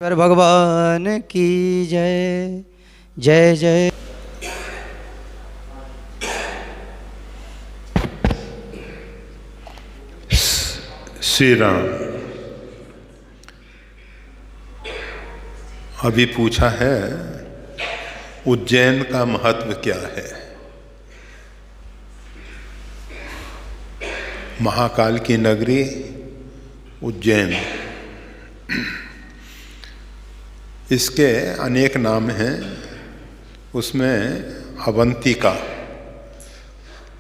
कर भगवान की जय। जय जय। श्री राम। अभी पूछा है उज्जैन का महत्व क्या है। महाकाल की नगरी उज्जैन, इसके अनेक नाम हैं। उसमें अवंतिका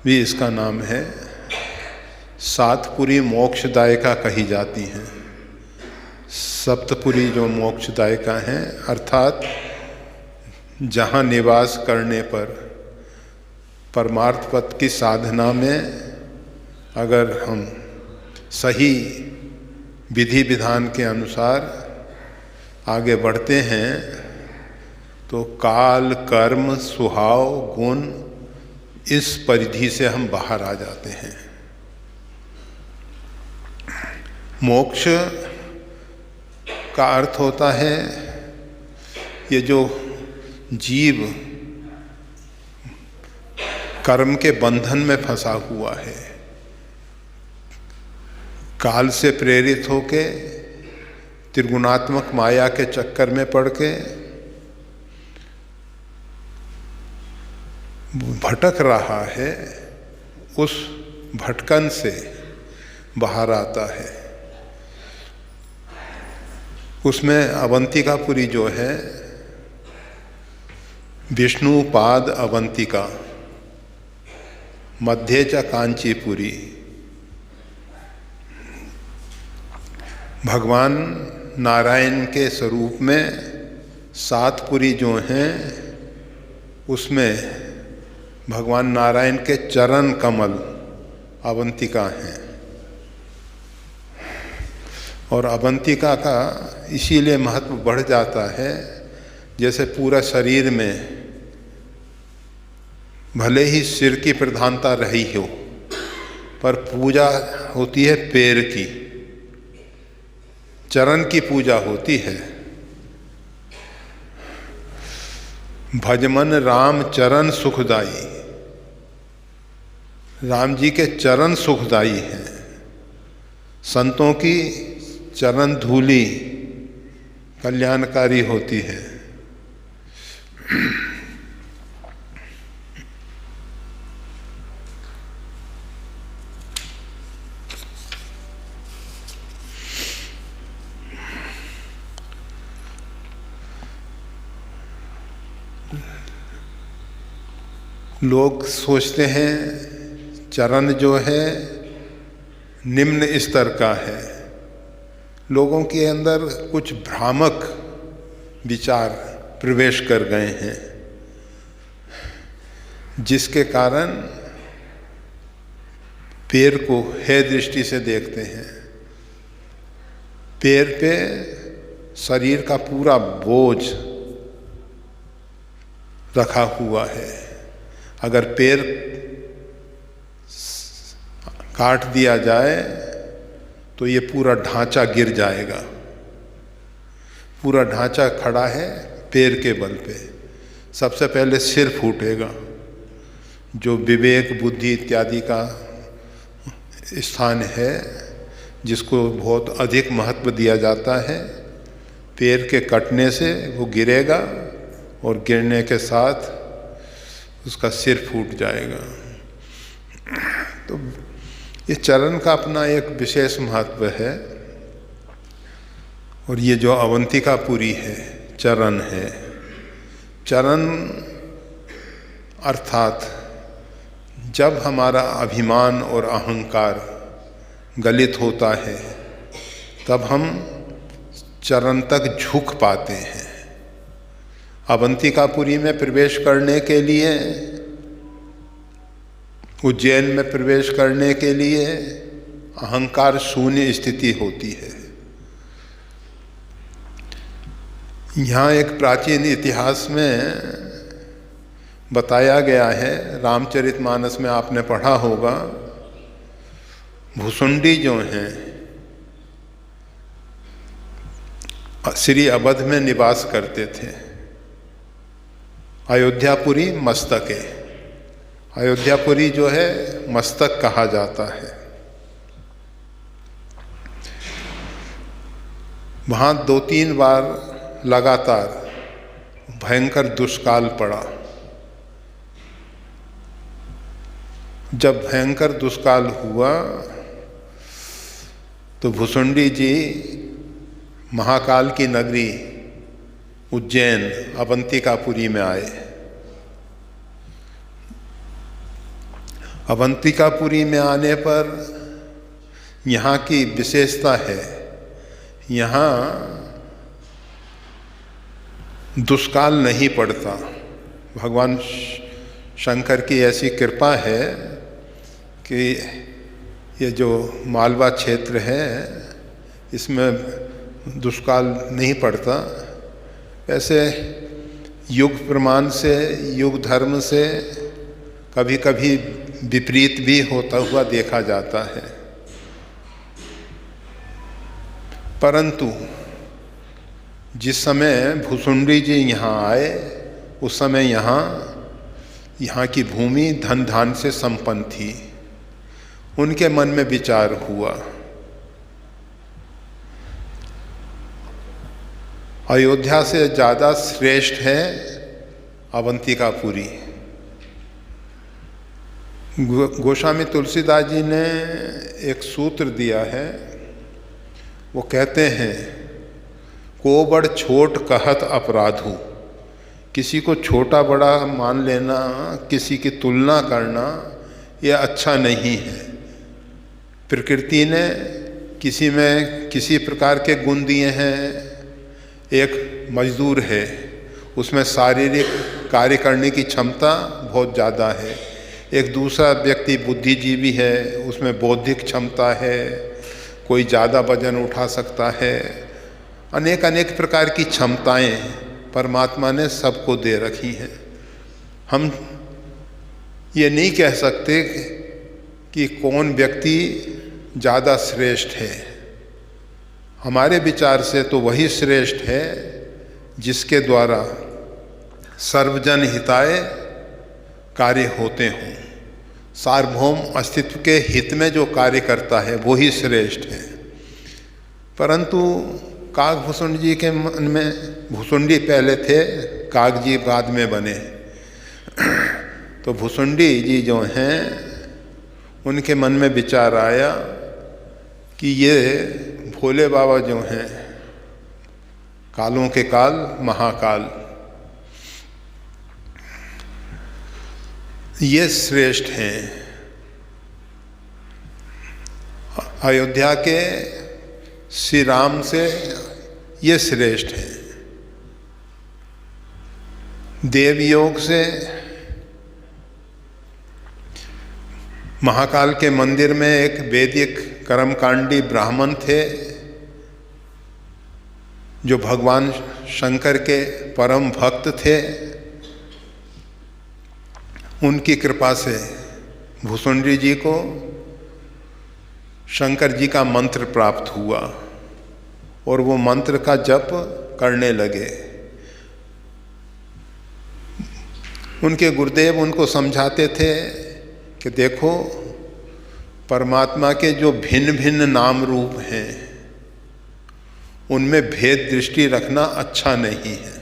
भी इसका नाम है। सातपुरी मोक्षदायिका कही जाती हैं। सप्तपुरी जो मोक्षदायिका हैं, अर्थात जहाँ निवास करने पर परमार्थ पद की साधना में अगर हम सही विधि विधान के अनुसार आगे बढ़ते हैं तो काल, कर्म, स्वभाव, गुण, इस परिधि से हम बाहर आ जाते हैं। मोक्ष का अर्थ होता है ये जो जीव कर्म के बंधन में फंसा हुआ है, काल से प्रेरित होके त्रिगुणात्मक माया के चक्कर में पड़ के भटक रहा है, उस भटकन से बाहर आता है। उसमें अवंतिकापुरी जो है, विष्णुपाद अवंतिका, मध्य च कांचीपुरी, भगवान नारायण के स्वरूप में सातपुरी जो हैं उसमें भगवान नारायण के चरण कमल अवंतिका हैं। और अवंतिका का इसीलिए महत्व बढ़ जाता है, जैसे पूरा शरीर में भले ही सिर की प्रधानता रही हो, पर पूजा होती है पैर की, चरण की पूजा होती है। भजमन राम चरण सुखदाई, राम जी के चरण सुखदाई हैं। संतों की चरण धूली कल्याणकारी होती है। लोग सोचते हैं चरण जो है निम्न स्तर का है। लोगों के अंदर कुछ भ्रामक विचार प्रवेश कर गए हैं, जिसके कारण पैर को हे दृष्टि से देखते हैं। पैर पे शरीर का पूरा बोझ रखा हुआ है। अगर पैर काट दिया जाए तो ये पूरा ढांचा गिर जाएगा। पूरा ढांचा खड़ा है पैर के बल पे। सबसे पहले सिर फूटेगा, जो विवेक, बुद्धि इत्यादि का स्थान है, जिसको बहुत अधिक महत्व दिया जाता है। पैर के कटने से वो गिरेगा और गिरने के साथ उसका सिर फूट जाएगा। तो ये चरण का अपना एक विशेष महत्व है। और ये जो अवंतिकापुरी है, चरण है, चरण अर्थात जब हमारा अभिमान और अहंकार गलित होता है तब हम चरण तक झुक पाते हैं। अवंतिकापुरी में प्रवेश करने के लिए, उज्जैन में प्रवेश करने के लिए अहंकार शून्य स्थिति होती है। यहाँ एक प्राचीन इतिहास में बताया गया है, रामचरितमानस में आपने पढ़ा होगा। भुसुंडी जो हैं श्री अवध में निवास करते थे। अयोध्यापुरी मस्तक है। अयोध्यापुरी जो है मस्तक कहा जाता है। वहाँ 2-3 बार लगातार भयंकर दुष्काल पड़ा। जब भयंकर दुष्काल हुआ तो भुसुंडी जी महाकाल की नगरी उज्जैन अवंतिकापुरी में आए। अवंतिकापुरी में आने पर यहाँ की विशेषता है, यहाँ दुष्काल नहीं पड़ता। भगवान शंकर की ऐसी कृपा है कि ये जो मालवा क्षेत्र है इसमें दुष्काल नहीं पड़ता। ऐसे युग प्रमाण से, युग धर्म से कभी कभी विपरीत भी होता हुआ देखा जाता है, परंतु जिस समय भुसुंडी जी यहाँ आए उस समय यहाँ की भूमि धन धान से संपन्न थी। उनके मन में विचार हुआ, अयोध्या से ज़्यादा श्रेष्ठ है अवंतिकापुरी। गोस्वामी तुलसीदास जी ने एक सूत्र दिया है, वो कहते हैं को बड़ छोट कहत अपराधु। किसी को छोटा बड़ा मान लेना, किसी की तुलना करना, यह अच्छा नहीं है। प्रकृति ने किसी में किसी प्रकार के गुण दिए हैं। एक मजदूर है, उसमें शारीरिक कार्य करने की क्षमता बहुत ज़्यादा है। एक दूसरा व्यक्ति बुद्धिजीवी है, उसमें बौद्धिक क्षमता है, कोई ज़्यादा वजन उठा सकता है। अनेक अनेक प्रकार की क्षमताएं परमात्मा ने सबको दे रखी हैं। हम ये नहीं कह सकते कि कौन व्यक्ति ज़्यादा श्रेष्ठ है। हमारे विचार से तो वही श्रेष्ठ है जिसके द्वारा सर्वजन हिताय कार्य होते हों। सार्वभौम अस्तित्व के हित में जो कार्य करता है वो ही श्रेष्ठ है। परंतु काग भुसुंडी जी के मन में, भुसुंडी पहले थे, काग जी बाद में बने, तो भुसुंडी जी जो हैं उनके मन में विचार आया कि ये भोले बाबा जो हैं, कालों के काल महाकाल, ये श्रेष्ठ हैं। अयोध्या के श्री राम से ये श्रेष्ठ हैं। देवयोग से महाकाल के मंदिर में एक वैदिक कर्मकांडी ब्राह्मण थे जो भगवान शंकर के परम भक्त थे। उनकी कृपा से भुसुंडी जी को शंकर जी का मंत्र प्राप्त हुआ और वो मंत्र का जप करने लगे। उनके गुरुदेव उनको समझाते थे कि देखो, परमात्मा के जो भिन्न भिन्न नाम रूप हैं उनमें भेद दृष्टि रखना अच्छा नहीं है।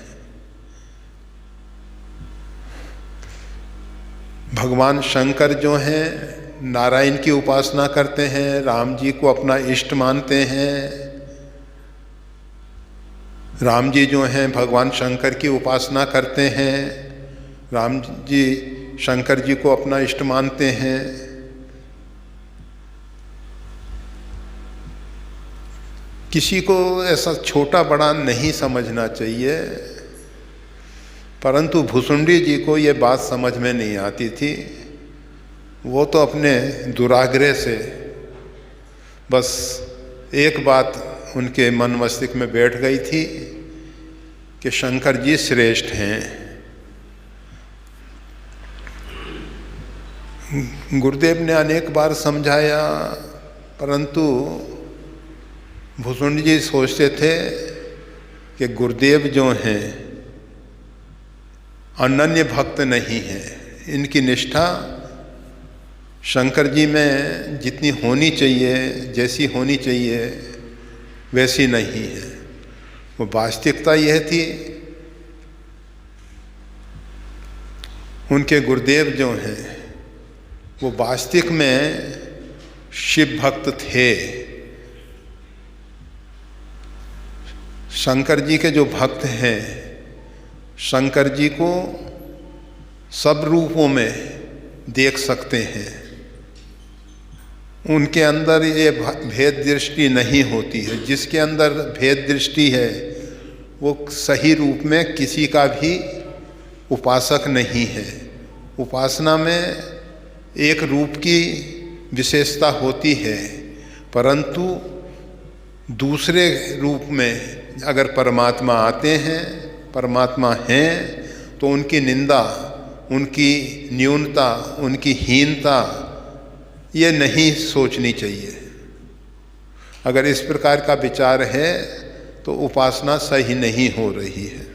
भगवान शंकर जो हैं नारायण की उपासना करते हैं, राम जी को अपना इष्ट मानते हैं। राम जी जो हैं भगवान शंकर की उपासना करते हैं, राम जी शंकर जी को अपना इष्ट मानते हैं। किसी को ऐसा छोटा बड़ा नहीं समझना चाहिए, परंतु भुसुंडी जी को ये बात समझ में नहीं आती थी। वो तो अपने दुराग्रह से बस एक बात उनके मन मस्तिष्क में बैठ गई थी कि शंकर जी श्रेष्ठ हैं। गुरुदेव ने अनेक बार समझाया, परंतु भुसुंडी जी सोचते थे कि गुरुदेव जो हैं अनन्य भक्त नहीं हैं। इनकी निष्ठा शंकर जी में जितनी होनी चाहिए, जैसी होनी चाहिए, वैसी नहीं है। वो वास्तविकता यह थी, उनके गुरुदेव जो हैं वो वास्तविक में शिव भक्त थे। शंकर जी के जो भक्त हैं, शंकर जी को सब रूपों में देख सकते हैं। उनके अंदर ये भेद दृष्टि नहीं होती है। जिसके अंदर भेद दृष्टि है वो सही रूप में किसी का भी उपासक नहीं है। उपासना में एक रूप की विशेषता होती है, परंतु दूसरे रूप में अगर परमात्मा आते हैं, परमात्मा हैं, तो उनकी निंदा, उनकी न्यूनता, उनकी हीनता ये नहीं सोचनी चाहिए। अगर इस प्रकार का विचार है तो उपासना सही नहीं हो रही है।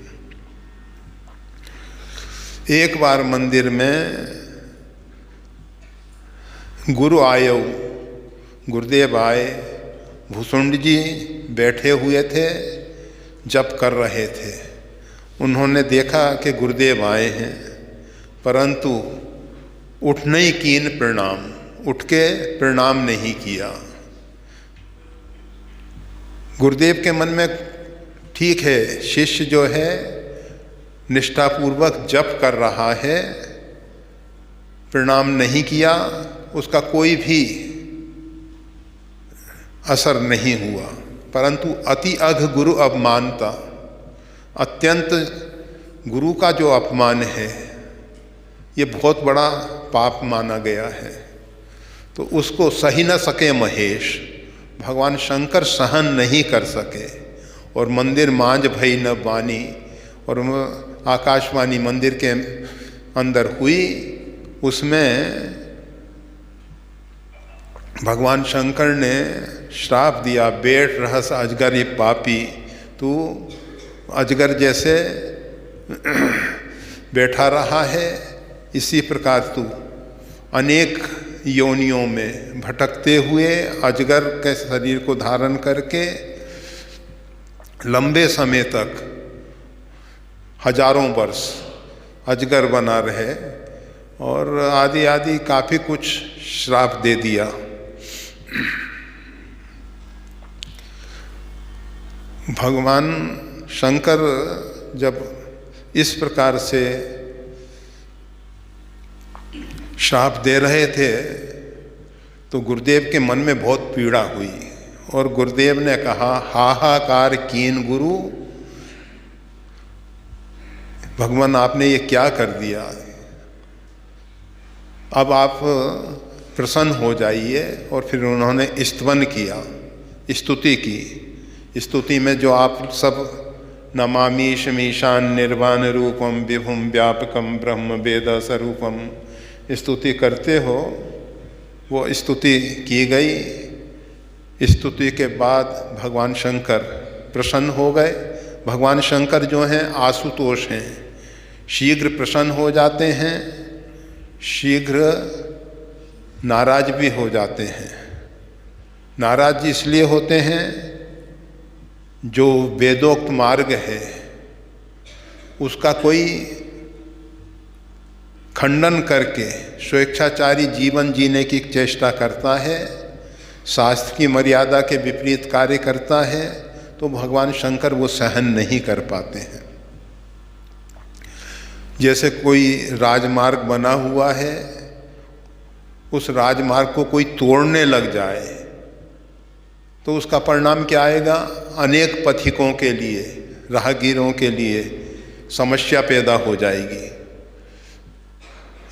एक बार मंदिर में गुरु आयो, गुरुदेव आए, भूसुंड जी बैठे हुए थे, जप कर रहे थे। उन्होंने देखा कि गुरुदेव आए हैं, परंतु उठने ही कीन प्रणाम, उठ के प्रणाम नहीं किया। गुरुदेव के मन में ठीक है, शिष्य जो है निष्ठापूर्वक जप कर रहा है, प्रणाम नहीं किया, उसका कोई भी असर नहीं हुआ। परंतु अति अघ गुरु अपमानता, अत्यंत गुरु का जो अपमान है ये बहुत बड़ा पाप माना गया है। तो उसको सही न सके महेश, भगवान शंकर सहन नहीं कर सके। और मंदिर मांझ भई न बानी, और आकाशवाणी मंदिर के अंदर हुई, उसमें भगवान शंकर ने श्राप दिया, बैठ रहस अजगर ये पापी, तू अजगर जैसे बैठा रहा है, इसी प्रकार तू अनेक योनियों में भटकते हुए अजगर के शरीर को धारण करके लंबे समय तक, हजारों वर्ष अजगर बना रहे, और आदि आदि काफ़ी कुछ श्राप दे दिया। भगवान शंकर जब इस प्रकार से श्राप दे रहे थे तो गुरुदेव के मन में बहुत पीड़ा हुई, और गुरुदेव ने कहा, हाहाकार कीन गुरु, भगवान आपने ये क्या कर दिया, अब आप प्रसन्न हो जाइए। और फिर उन्होंने स्तवन किया, स्तुति की। स्तुति में जो आप सब नमामि शमीशान निर्वाण रूपम विभुम व्यापकम ब्रह्म वेद स्वरूपम स्तुति करते हो, वो स्तुति की गई। स्तुति के बाद भगवान शंकर प्रसन्न हो गए। भगवान शंकर जो हैं आशुतोष हैं, शीघ्र प्रसन्न हो जाते हैं, शीघ्र नाराज भी हो जाते हैं। नाराज इसलिए होते हैं, जो वेदोक्त मार्ग है उसका कोई खंडन करके स्वेच्छाचारी जीवन जीने की चेष्टा करता है, शास्त्र की मर्यादा के विपरीत कार्य करता है, तो भगवान शंकर वो सहन नहीं कर पाते हैं। जैसे कोई राजमार्ग बना हुआ है, उस राजमार्ग को कोई तोड़ने लग जाए तो उसका परिणाम क्या आएगा? अनेक पथिकों के लिए, राहगीरों के लिए समस्या पैदा हो जाएगी।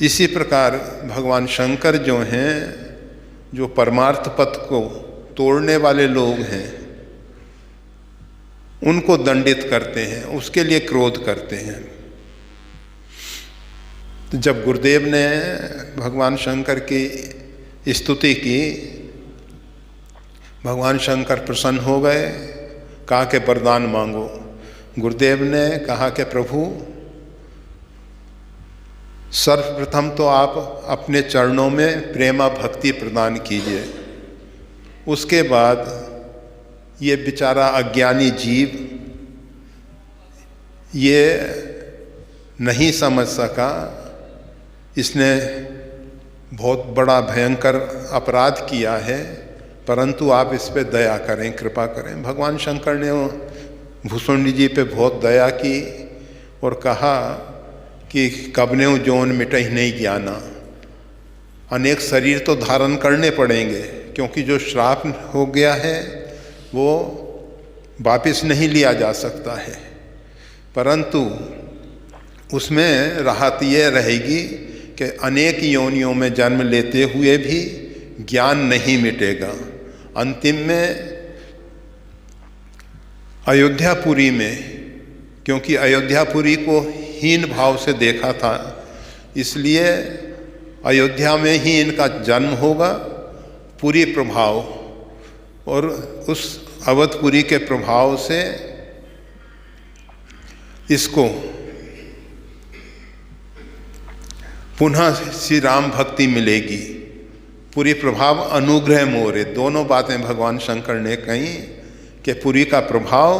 इसी प्रकार भगवान शंकर जो हैं, जो परमार्थ पथ को तोड़ने वाले लोग हैं, उनको दंडित करते हैं, उसके लिए क्रोध करते हैं। तो जब गुरुदेव ने भगवान शंकर की स्तुति की, भगवान शंकर प्रसन्न हो गए, कहा कि वरदान मांगो। गुरुदेव ने कहा कि प्रभु सर्वप्रथम तो आप अपने चरणों में प्रेमा भक्ति प्रदान कीजिए, उसके बाद ये बेचारा अज्ञानी जीव ये नहीं समझ सका, इसने बहुत बड़ा भयंकर अपराध किया है, परंतु आप इस पे दया करें, कृपा करें। भगवान शंकर ने भुसुंडी जी पे बहुत दया की और कहा कि कबने जोन मिटई नहीं ज्ञाना, अनेक शरीर तो धारण करने पड़ेंगे, क्योंकि जो श्राप हो गया है वो वापस नहीं लिया जा सकता है, परंतु उसमें राहत ये रहेगी कि अनेक योनियों में जन्म लेते हुए भी ज्ञान नहीं मिटेगा। अंतिम में अयोध्यापुरी में, क्योंकि अयोध्यापुरी को हीन भाव से देखा था, इसलिए अयोध्या में ही इनका जन्म होगा, पुरी प्रभाव, और उस अवधपुरी के प्रभाव से इसको पुनः श्री राम भक्ति मिलेगी। पुरी प्रभाव अनुग्रह मोरे, दोनों बातें भगवान शंकर ने कही कि पुरी का प्रभाव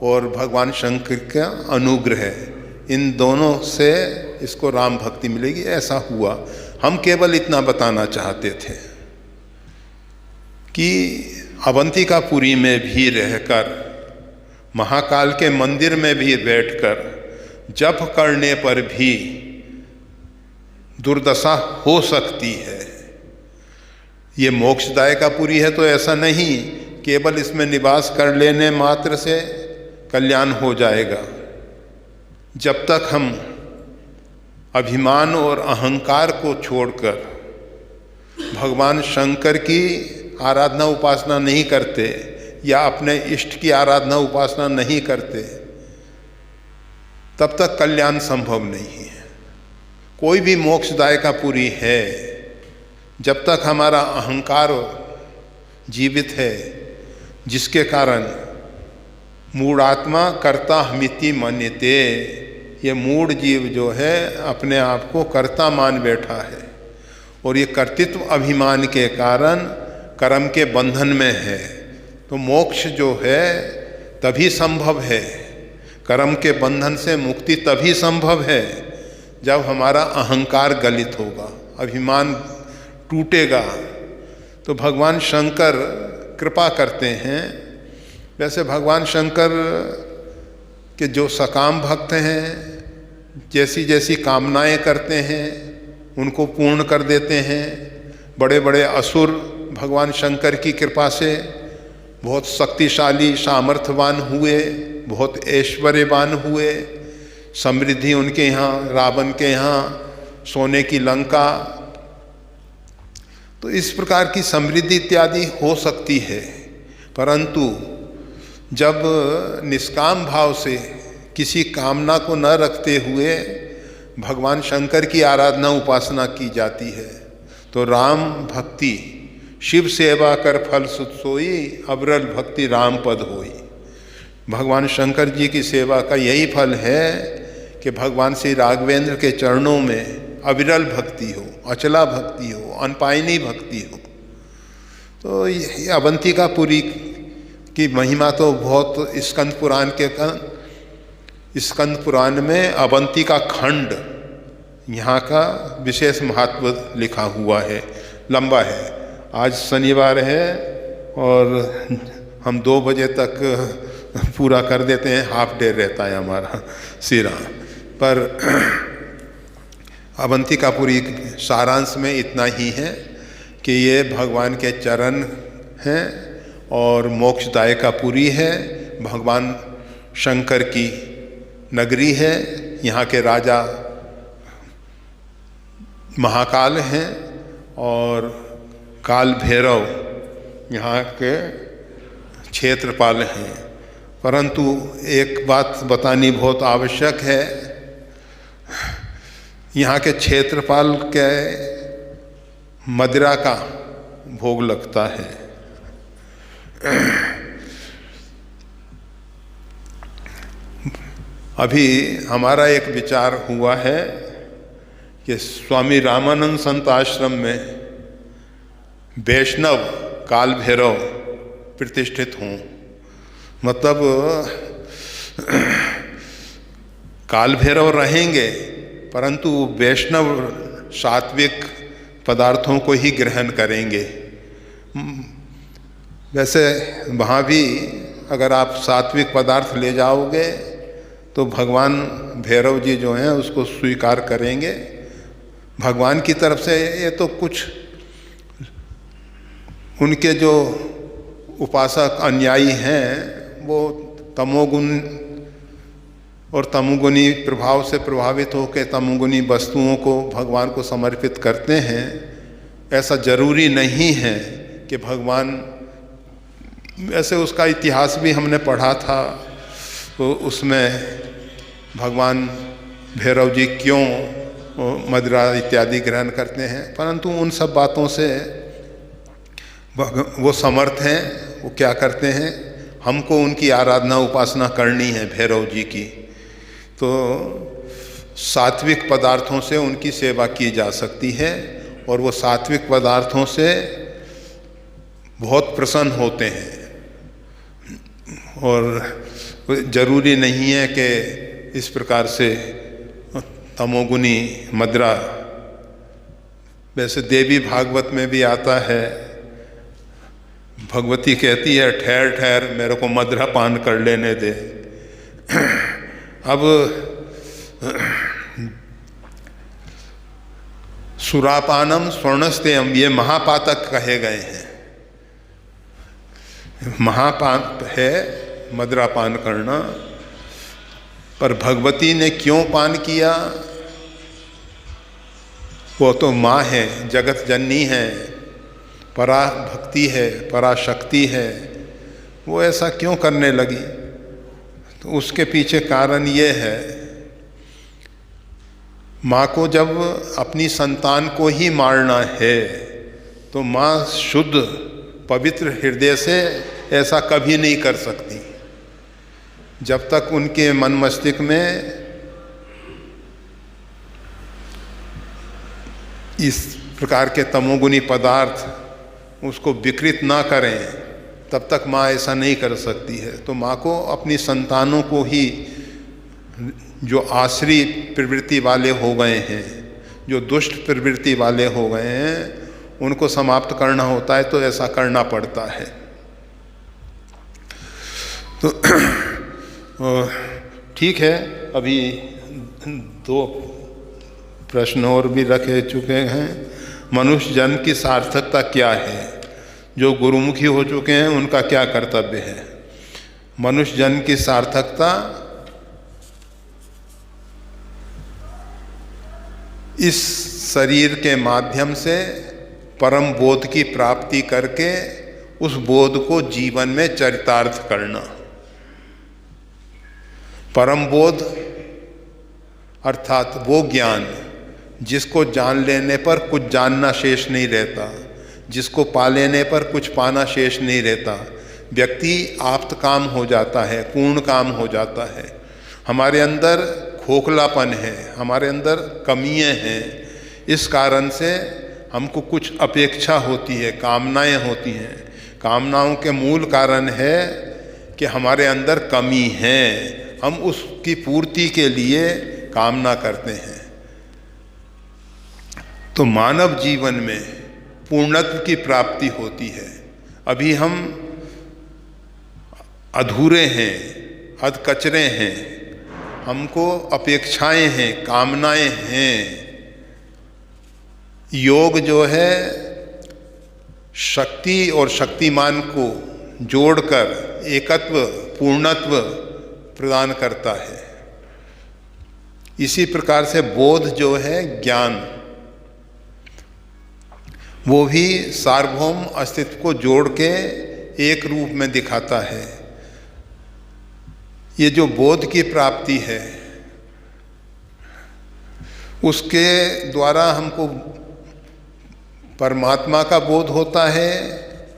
और भगवान शंकर का अनुग्रह, इन दोनों से इसको राम भक्ति मिलेगी। ऐसा हुआ। हम केवल इतना बताना चाहते थे कि अवंतिकापुरी में भी रहकर, महाकाल के मंदिर में भी बैठकर जप करने पर भी दुर्दशा हो सकती है। ये मोक्षदायकापुरी है तो ऐसा नहीं केवल इसमें निवास कर लेने मात्र से कल्याण हो जाएगा। जब तक हम अभिमान और अहंकार को छोड़कर भगवान शंकर की आराधना उपासना नहीं करते या अपने इष्ट की आराधना उपासना नहीं करते, तब तक कल्याण संभव नहीं है। कोई भी मोक्षदायकापुरी है, जब तक हमारा अहंकार जीवित है, जिसके कारण मूढ़ात्मा कर्ता हमिति मन्यते, ये मूढ़ जीव जो है अपने आप को कर्ता मान बैठा है और ये कर्तृत्व अभिमान के कारण कर्म के बंधन में है। तो मोक्ष जो है तभी संभव है, कर्म के बंधन से मुक्ति तभी संभव है जब हमारा अहंकार गलित होगा, अभिमान टूटेगा। तो भगवान शंकर कृपा करते हैं। वैसे भगवान शंकर के जो सकाम भक्त हैं, जैसी जैसी कामनाएं करते हैं उनको पूर्ण कर देते हैं। बड़े बड़े असुर भगवान शंकर की कृपा से बहुत शक्तिशाली सामर्थ्यवान हुए, बहुत ऐश्वर्यवान हुए। समृद्धि उनके यहाँ, रावण के यहाँ सोने की लंका, तो इस प्रकार की समृद्धि इत्यादि हो सकती है। परंतु जब निष्काम भाव से किसी कामना को न रखते हुए भगवान शंकर की आराधना उपासना की जाती है, तो राम भक्ति शिव सेवा कर फल सुत सोई, अविरल भक्ति राम पद होई। भगवान शंकर जी की सेवा का यही फल है कि भगवान श्री राघवेंद्र के चरणों में अविरल भक्ति हो, अचला भक्ति हो, अनपायनी भक्ति हो। तो ये अवंतिकापुरी की महिमा तो बहुत, स्कंद पुराण में अवंतिका खंड यहाँ का विशेष महत्व लिखा हुआ है, लंबा है। आज शनिवार है और हम 2 बजे तक पूरा कर देते हैं, हाफ डे रहता है हमारा सिरा पर। अवंतिकापुरी सारांश में इतना ही है कि ये भगवान के चरण हैं और मोक्षदायकापुरी है, भगवान शंकर की नगरी है। यहाँ के राजा महाकाल हैं और काल भैरव यहाँ के क्षेत्रपाल हैं। परंतु एक बात बतानी बहुत आवश्यक है, यहाँ के क्षेत्रपाल के मदिरा का भोग लगता है। अभी हमारा एक विचार हुआ है कि स्वामी रामानंद संत आश्रम में वैष्णव काल भैरव प्रतिष्ठित हों। मतलब काल भैरव रहेंगे परंतु वैष्णव सात्विक पदार्थों को ही ग्रहण करेंगे। वैसे वहाँ भी अगर आप सात्विक पदार्थ ले जाओगे तो भगवान भैरव जी जो हैं उसको स्वीकार करेंगे। भगवान की तरफ से ये तो कुछ उनके जो उपासक अनुयायी हैं वो तमोगुण और तमोगुणी प्रभाव से प्रभावित होकर तमोगुणी वस्तुओं को भगवान को समर्पित करते हैं। ऐसा जरूरी नहीं है कि भगवान, वैसे उसका इतिहास भी हमने पढ़ा था तो उसमें भगवान भैरव जी क्यों मदिरा इत्यादि ग्रहण करते हैं, परंतु उन सब बातों से वो समर्थ हैं। वो क्या करते हैं, हमको उनकी आराधना उपासना करनी है भैरव जी की, तो सात्विक पदार्थों से उनकी सेवा की जा सकती है और वो सात्विक पदार्थों से बहुत प्रसन्न होते हैं। और जरूरी नहीं है कि इस प्रकार से तमोगुनी मदिरा, वैसे देवी भागवत में भी आता है, भगवती कहती है ठहर ठहर मेरे को मदिरा पान कर लेने दे। अब सुरापानम स्वर्णस्तेयम ये महापातक कहे गए हैं। महापाप है मदिरा पान करना, पर भगवती ने क्यों पान किया? वो तो माँ है, जगत जननी है, परा भक्ति है, पराशक्ति है, वो ऐसा क्यों करने लगी? तो उसके पीछे कारण ये है, माँ को जब अपनी संतान को ही मारना है तो माँ शुद्ध पवित्र हृदय से ऐसा कभी नहीं कर सकती। जब तक उनके मन मस्तिष्क में इस प्रकार के तमोगुनी पदार्थ उसको विकृत ना करें तब तक माँ ऐसा नहीं कर सकती है। तो माँ को अपनी संतानों को ही, जो आश्री प्रवृत्ति वाले हो गए हैं, जो दुष्ट प्रवृत्ति वाले हो गए हैं, उनको समाप्त करना होता है तो ऐसा करना पड़ता है। तो ठीक है, अभी 2 प्रश्न और भी रखे चुके हैं। मनुष्य जन्म की सार्थकता क्या है? जो गुरुमुखी हो चुके हैं उनका क्या कर्तव्य है? मनुष्य जन्म की सार्थकता इस शरीर के माध्यम से परम बोध की प्राप्ति करके उस बोध को जीवन में चरितार्थ करना। परम बोध अर्थात वो ज्ञान जिसको जान लेने पर कुछ जानना शेष नहीं रहता, जिसको पा लेने पर कुछ पाना शेष नहीं रहता। व्यक्ति आप्त काम हो जाता है, पूर्ण काम हो जाता है। हमारे अंदर खोखलापन है, हमारे अंदर कमियां हैं, इस कारण से हमको कुछ अपेक्षा होती है, कामनाएं होती हैं। कामनाओं के मूल कारण है कि हमारे अंदर कमी है, हम उसकी पूर्ति के लिए कामना करते हैं। तो मानव जीवन में पूर्णत्व की प्राप्ति होती है। अभी हम अधूरे हैं, अधकचरे हैं, हमको अपेक्षाएं हैं, कामनाएं हैं। योग जो है शक्ति और शक्तिमान को जोड़कर एकत्व, पूर्णत्व प्रदान करता है। इसी प्रकार से बोध जो है ज्ञान, वो भी सार्वभौम अस्तित्व को जोड़ के एक रूप में दिखाता है। ये जो बोध की प्राप्ति है उसके द्वारा हमको परमात्मा का बोध होता है,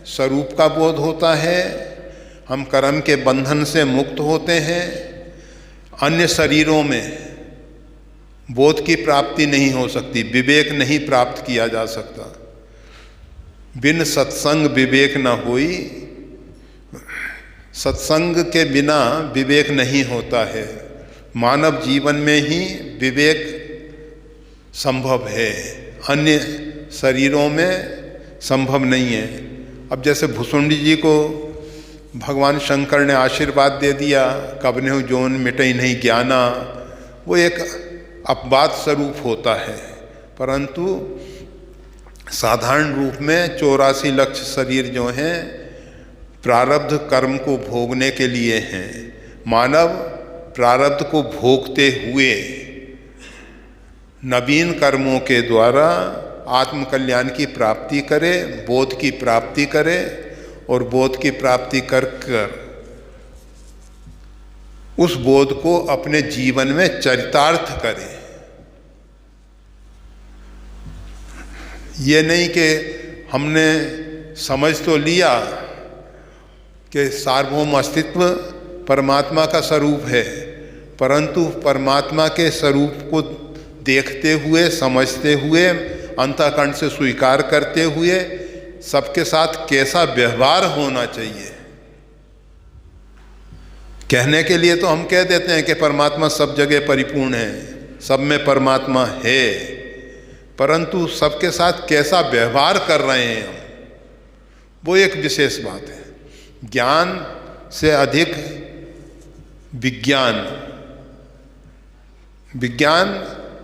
स्वरूप का बोध होता है, हम कर्म के बंधन से मुक्त होते हैं। अन्य शरीरों में बोध की प्राप्ति नहीं हो सकती, विवेक नहीं प्राप्त किया जा सकता। बिन सत्संग विवेक न होई, सत्संग के बिना विवेक नहीं होता है। मानव जीवन में ही विवेक संभव है, अन्य शरीरों में संभव नहीं है। अब जैसे भुसुंडी जी को भगवान शंकर ने आशीर्वाद दे दिया, कबनेहु जोन मिटई नहीं ज्ञाना, वो एक अपवाद स्वरूप होता है, परंतु साधारण रूप में 84 लक्ष शरीर जो हैं प्रारब्ध कर्म को भोगने के लिए हैं। मानव प्रारब्ध को भोगते हुए नवीन कर्मों के द्वारा आत्मकल्याण की प्राप्ति करे, बोध की प्राप्ति करे, और बोध की प्राप्ति कर उस बोध को अपने जीवन में चरितार्थ करे। ये नहीं कि हमने समझ तो लिया कि सार्वभौम अस्तित्व परमात्मा का स्वरूप है, परंतु परमात्मा के स्वरूप को देखते हुए, समझते हुए, अंतःकरण से स्वीकार करते हुए सबके साथ कैसा व्यवहार होना चाहिए। कहने के लिए तो हम कह देते हैं कि परमात्मा सब जगह परिपूर्ण है, सब में परमात्मा है, परंतु सबके साथ कैसा व्यवहार कर रहे हैं हम, वो एक विशेष बात है। ज्ञान से अधिक विज्ञान, विज्ञान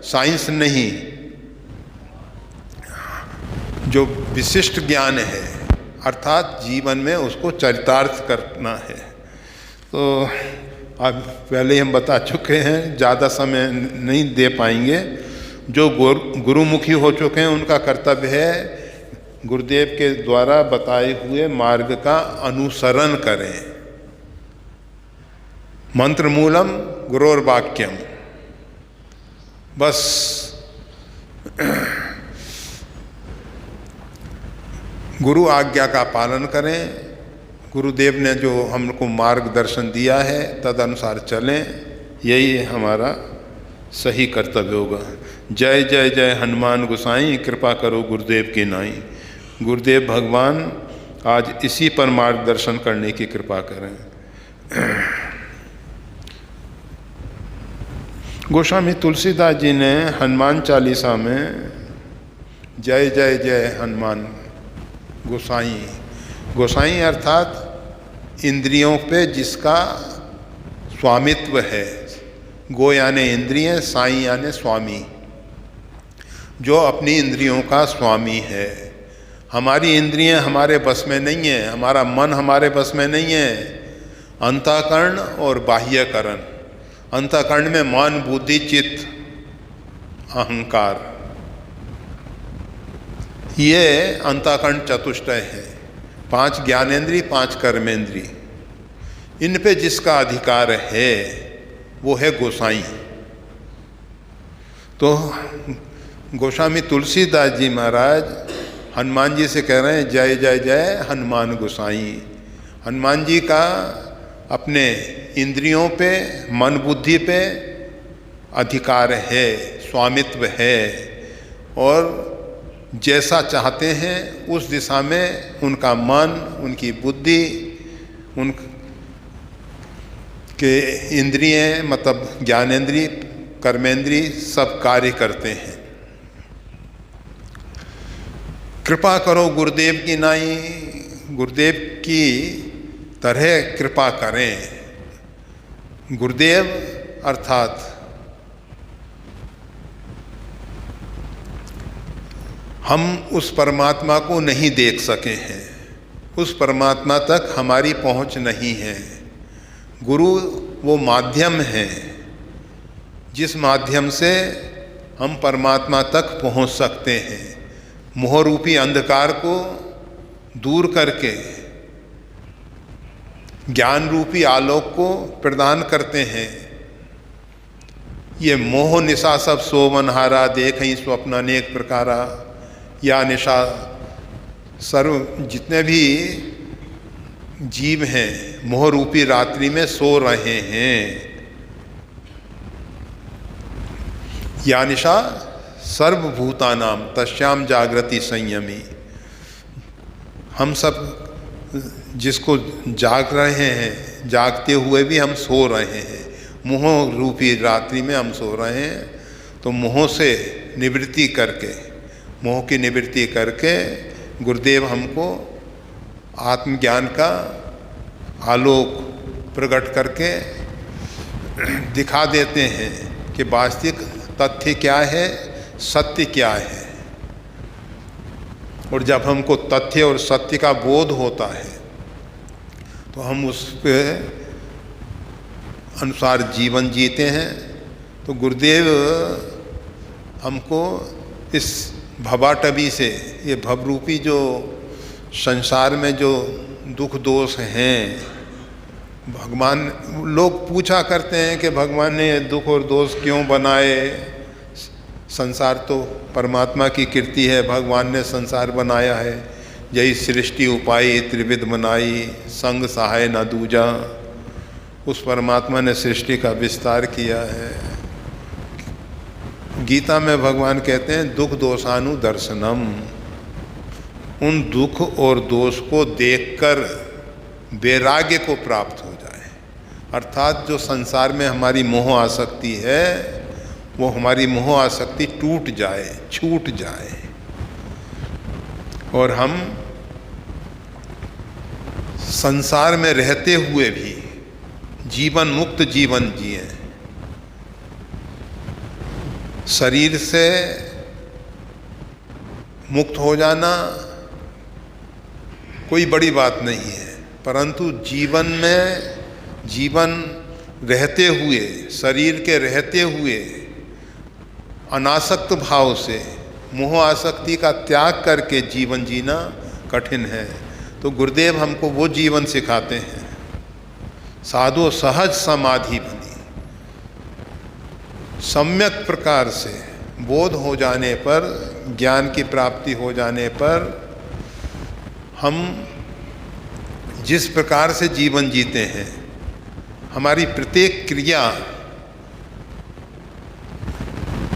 साइंस नहीं, जो विशिष्ट ज्ञान है अर्थात जीवन में उसको चरितार्थ करना है। तो अब पहले हम बता चुके हैं, ज़्यादा समय नहीं दे पाएंगे। जो गुरुमुखी हो चुके हैं उनका कर्तव्य है गुरुदेव के द्वारा बताए हुए मार्ग का अनुसरण करें। मंत्र मूलम गुरोर्वाक्यम, बस गुरु आज्ञा का पालन करें। गुरुदेव ने जो हमको मार्गदर्शन दिया है तद अनुसार चलें, यही हमारा सही कर्तव्य होगा। जय जय जय हनुमान गोसाई, कृपा करो गुरुदेव की नाई। गुरुदेव भगवान आज इसी पर मार्गदर्शन करने की कृपा करें। गोस्वामी तुलसीदास जी ने हनुमान चालीसा में जय जय जय हनुमान गोसाई, गोसाई अर्थात इंद्रियों पे जिसका स्वामित्व है। गो यानी इंद्रिय, साई यानी स्वामी, जो अपनी इंद्रियों का स्वामी है। हमारी इंद्रियां हमारे बस में नहीं है, हमारा मन हमारे बस में नहीं है। अंतःकरण और बाह्यकरण, अंतःकरण में मन, बुद्धि, चित्त, अहंकार, ये अंतःकरण चतुष्टय है। 5 ज्ञानेंद्रिय, 5 कर्मेंद्रिय, इन पे जिसका अधिकार है वो है गोसाई। तो गोस्वामी तुलसीदास जी महाराज हनुमान जी से कह रहे हैं जय जय जय हनुमान गोसाई। हनुमान जी का अपने इंद्रियों पे, मन बुद्धि पे अधिकार है, स्वामित्व है, और जैसा चाहते हैं उस दिशा में उनका मन, उनकी बुद्धि, उनके इंद्रिय मतलब ज्ञानेंद्रिय, कर्मेंद्रिय सब कार्य करते हैं। कृपा करो गुरुदेव की नाई, गुरुदेव की तरह कृपा करें। गुरुदेव अर्थात हम उस परमात्मा को नहीं देख सके हैं, उस परमात्मा तक हमारी पहुंच नहीं है। गुरु वो माध्यम है जिस माध्यम से हम परमात्मा तक पहुंच सकते हैं। मोह रूपी अंधकार को दूर करके ज्ञान रूपी आलोक को प्रदान करते हैं। ये मोह निशा सब सोवनहारा, देखई स्वप्न अनेक प्रकारा, या निशा सर्व जितने भी जीव हैं मोह रूपी रात्रि में सो रहे हैं। या निशा सर्वभूतानां तस्याम जागृति संयमी। हम सब जिसको जाग रहे हैं, जागते हुए भी हम सो रहे हैं, मोह रूपी रात्रि में हम सो रहे हैं। तो मोह से निवृत्ति करके, मोह की निवृत्ति करके गुरुदेव हमको आत्मज्ञान का आलोक प्रकट करके दिखा देते हैं कि वास्तविक तथ्य क्या है, सत्य क्या है। और जब हमको तथ्य और सत्य का बोध होता है तो हम उस पे अनुसार जीवन जीते हैं। तो गुरुदेव हमको इस भवाटवी से, ये भवरूपी जो संसार में जो दुख दोष हैं, भगवान, लोग पूछा करते हैं कि भगवान ने दुख और दोष क्यों बनाए। संसार तो परमात्मा की कृति है, भगवान ने संसार बनाया है। यही सृष्टि उपाई त्रिविध बनाई, संग सहाय न दूजा। उस परमात्मा ने सृष्टि का विस्तार किया है। गीता में भगवान कहते हैं दुख दोषानु दर्शनम, उन दुख और दोष को देखकर वैराग्य को प्राप्त हो जाए। अर्थात जो संसार में हमारी मोह आसक्ति है, वो हमारी मोह आसक्ति टूट जाए, छूट जाए और हम संसार में रहते हुए भी जीवन मुक्त जीवन जिए। शरीर से मुक्त हो जाना कोई बड़ी बात नहीं है, परंतु जीवन में, जीवन रहते हुए, शरीर के रहते हुए अनासक्त भाव से मोह आसक्ति का त्याग करके जीवन जीना कठिन है। तो गुरुदेव हमको वो जीवन सिखाते हैं। साधो सहज समाधि बनी, सम्यक प्रकार से बोध हो जाने पर, ज्ञान की प्राप्ति हो जाने पर हम जिस प्रकार से जीवन जीते हैं, हमारी प्रत्येक क्रिया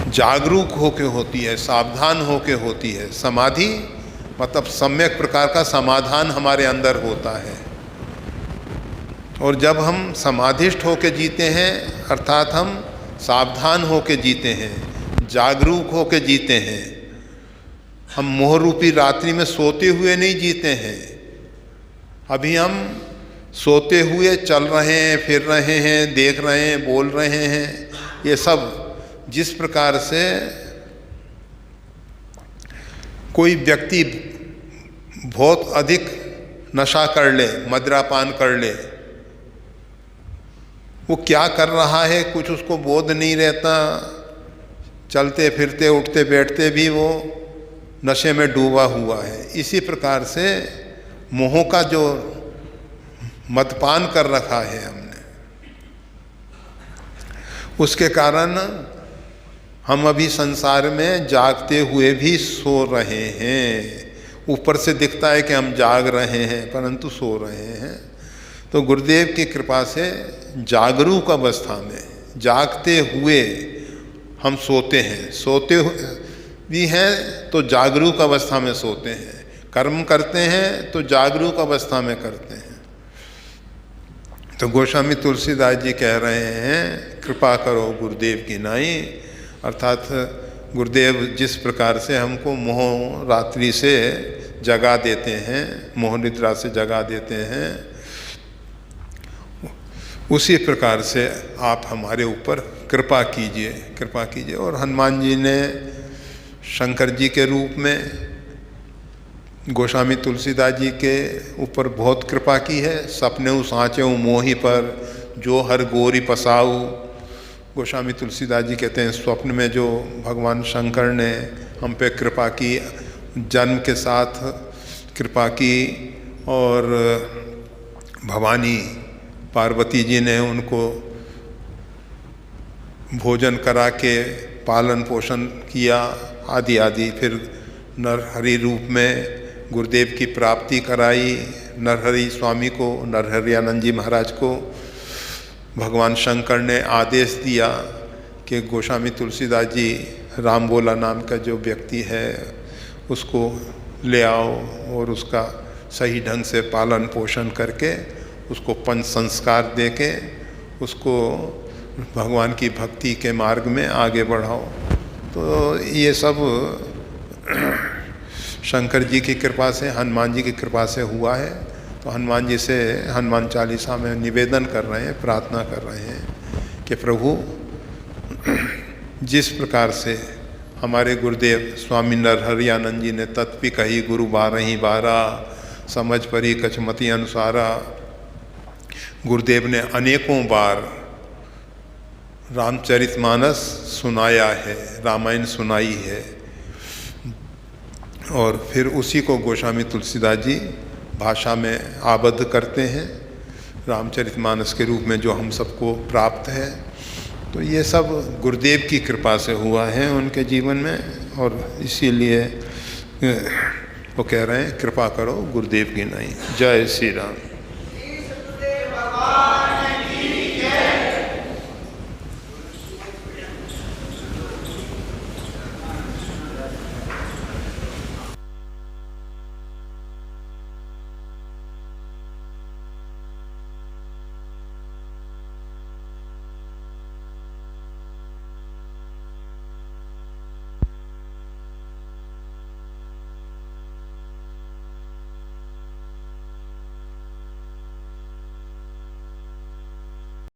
जागरूक होके होती है, सावधान होके होती है। समाधि मतलब सम्यक प्रकार का समाधान हमारे अंदर होता है। और जब हम समाधिष्ठ होके जीते हैं, अर्थात हम सावधान होके जीते हैं, जागरूक होके जीते हैं, हम मोहरूपी रात्रि में सोते हुए नहीं जीते हैं। अभी हम सोते हुए चल रहे हैं, फिर रहे हैं, देख रहे हैं, बोल रहे हैं। ये सब जिस प्रकार से कोई व्यक्ति बहुत अधिक नशा कर ले, मदिरापान कर ले, वो क्या कर रहा है कुछ उसको बोध नहीं रहता। चलते फिरते उठते बैठते भी वो नशे में डूबा हुआ है। इसी प्रकार से मोह का जो मदपान कर रखा है हमने, उसके कारण हम अभी संसार में जागते हुए भी सो रहे हैं। ऊपर से दिखता है कि हम जाग रहे हैं, परंतु सो रहे हैं। तो गुरुदेव की कृपा से जागरूक अवस्था में, जागते हुए हम सोते हैं, सोते हुए भी हैं तो जागरूक अवस्था में सोते हैं, कर्म करते हैं तो जागरूक अवस्था में करते हैं। तो गोस्वामी तुलसीदास जी कह रहे हैं, कृपा करो गुरुदेव की नाई। अर्थात गुरुदेव जिस प्रकार से हमको मोह रात्रि से जगा देते हैं, मोह निद्रा से जगा देते हैं, उसी प्रकार से आप हमारे ऊपर कृपा कीजिए, कृपा कीजिए। और हनुमान जी ने शंकर जी के रूप में गोस्वामी तुलसीदास जी के ऊपर बहुत कृपा की है। सपने साँचे मोही पर जो हर गोरी पसाऊ। गोस्वामी तुलसीदास जी कहते हैं स्वप्न में जो भगवान शंकर ने हम पे कृपा की, जन्म के साथ कृपा की, और भवानी पार्वती जी ने उनको भोजन करा के पालन पोषण किया आदि आदि। फिर नरहरि रूप में गुरुदेव की प्राप्ति कराई। नरहरि स्वामी को, नरहरि आनंद जी महाराज को भगवान शंकर ने आदेश दिया कि गोस्वामी तुलसीदास जी राम बोला नाम का जो व्यक्ति है उसको ले आओ और उसका सही ढंग से पालन पोषण करके उसको पंच संस्कार दे के उसको भगवान की भक्ति के मार्ग में आगे बढ़ाओ। तो ये सब शंकर जी की कृपा से, हनुमान जी की कृपा से हुआ है। तो हनुमान जी से हनुमान चालीसा में निवेदन कर रहे हैं, प्रार्थना कर रहे हैं कि प्रभु जिस प्रकार से हमारे गुरुदेव स्वामी नरहरियानंद जी ने तत्पि कही गुरु बारही बारा समझ परी कछमति अनुसारा, गुरुदेव ने अनेकों बार रामचरितमानस सुनाया है, रामायण सुनाई है, और फिर उसी को गोस्वामी तुलसीदास जी भाषा में आबद्ध करते हैं रामचरितमानस के रूप में जो हम सबको प्राप्त है। तो ये सब गुरुदेव की कृपा से हुआ है उनके जीवन में, और इसीलिए वो कह रहे हैं कृपा करो गुरुदेव की नहीं। जय श्री राम।